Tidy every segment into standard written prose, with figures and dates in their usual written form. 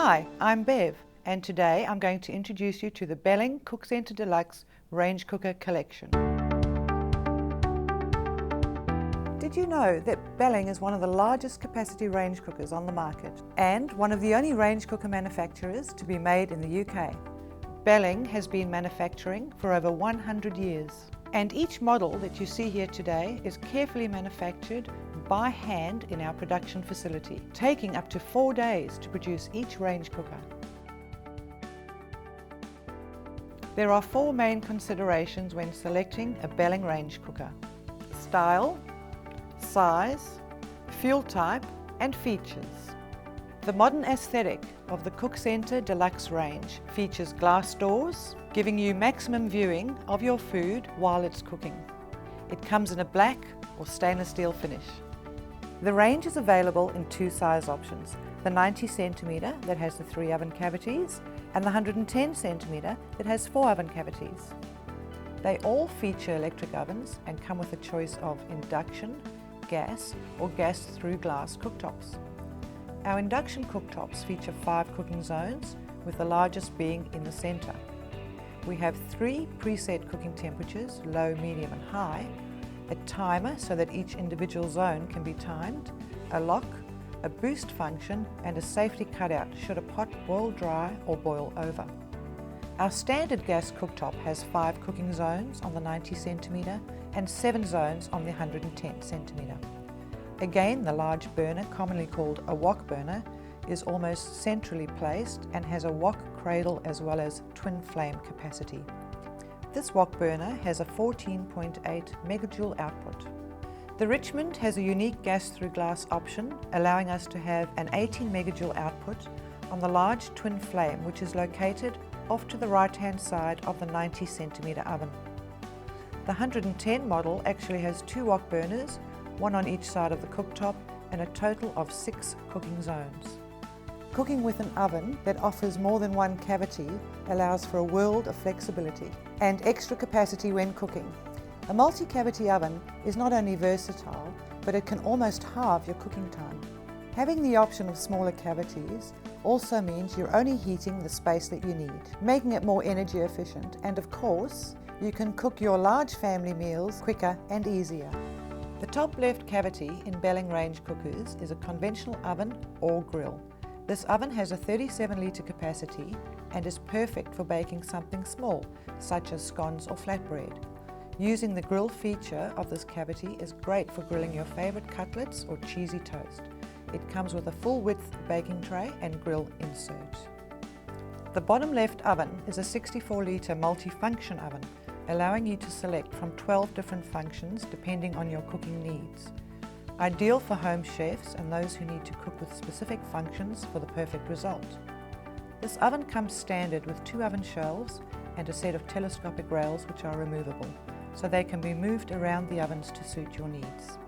Hi, I'm Bev, and today I'm going to introduce you to the Belling CookCentre Deluxe Rangecooker collection. Did you know that Belling is one of the largest capacity range cookers on the market and one of the only range cooker manufacturers to be made in the UK? Belling has been manufacturing for over 100 years, and each model that you see here today is carefully manufactured by hand in our production facility, taking up to 4 days to produce each range cooker. There are 4 main considerations when selecting a Belling range cooker: style, size, fuel type and features. The modern aesthetic of the CookCentre Deluxe range features glass doors, giving you maximum viewing of your food while it's cooking. It comes in a black or stainless steel finish. The range is available in 2 size options: the 90 cm that has the 3 oven cavities and the 110 cm that has 4 oven cavities. They all feature electric ovens and come with a choice of induction, gas or gas through glass cooktops. Our induction cooktops feature 5 cooking zones, with the largest being in the centre. We have 3 preset cooking temperatures, low, medium and high, a timer so that each individual zone can be timed, a lock, a boost function and a safety cutout should a pot boil dry or boil over. Our standard gas cooktop has 5 cooking zones on the 90 cm and 7 zones on the 110 cm. Again, the large burner, commonly called a wok burner, is almost centrally placed and has a wok cradle as well as twin flame capacity. This wok burner has a 14.8 megajoule output. The Richmond has a unique gas through glass option, allowing us to have an 18 megajoule output on the large twin flame, which is located off to the right hand side of the 90 cm oven. The 110 model actually has 2 wok burners, 1 on each side of the cooktop, and a total of 6 cooking zones. Cooking with an oven that offers more than 1 cavity allows for a world of flexibility and extra capacity when cooking. A multi-cavity oven is not only versatile, but it can almost halve your cooking time. Having the option of smaller cavities also means you're only heating the space that you need, making it more energy efficient, and of course, you can cook your large family meals quicker and easier. The top left cavity in Belling range cookers is a conventional oven or grill. This oven has a 37 litre capacity and is perfect for baking something small, such as scones or flatbread. Using the grill feature of this cavity is great for grilling your favourite cutlets or cheesy toast. It comes with a full width baking tray and grill insert. The bottom left oven is a 64 litre multi-function oven, allowing you to select from 12 different functions depending on your cooking needs. Ideal for home chefs and those who need to cook with specific functions for the perfect result. This oven comes standard with 2 oven shelves and a set of telescopic rails which are removable, so they can be moved around the ovens to suit your needs.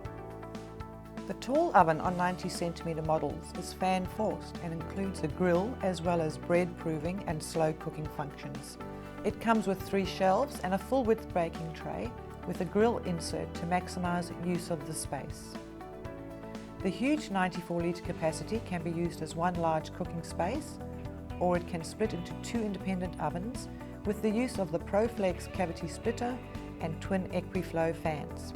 The tall oven on 90 cm models is fan forced and includes a grill as well as bread proving and slow cooking functions. It comes with 3 shelves and a full width baking tray with a grill insert to maximise use of the space. The huge 94 litre capacity can be used as one large cooking space, or it can split into 2 independent ovens with the use of the ProFlex cavity splitter and twin EquiFlow fans.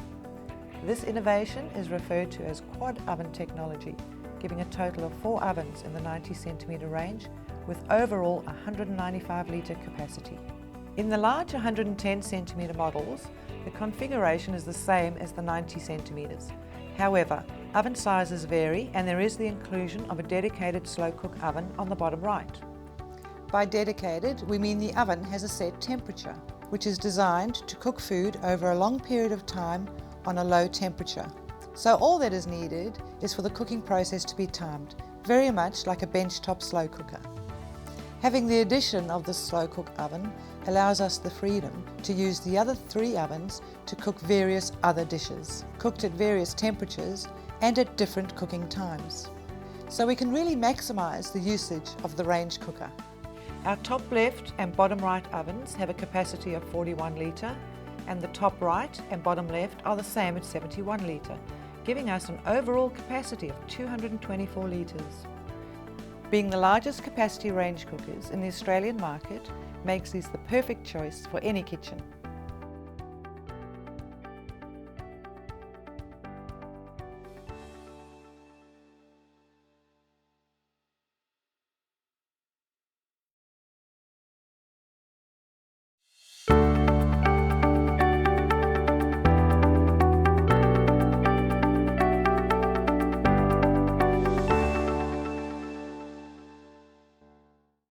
This innovation is referred to as quad oven technology, giving a total of 4 ovens in the 90 cm range with overall 195 litre capacity. In the large 110 cm models, the configuration is the same as the 90 cm. However, oven sizes vary and there is the inclusion of a dedicated slow cook oven on the bottom right. By dedicated, we mean the oven has a set temperature, which is designed to cook food over a long period of time on a low temperature. So all that is needed is for the cooking process to be timed, very much like a benchtop slow cooker. Having the addition of the slow cook oven allows us the freedom to use the other 3 ovens to cook various other dishes, cooked at various temperatures and at different cooking times. So we can really maximise the usage of the range cooker. Our top left and bottom right ovens have a capacity of 41 litre and the top right and bottom left are the same at 71 litre, giving us an overall capacity of 224 litres. Being the largest capacity range cookers in the Australian market makes these the perfect choice for any kitchen.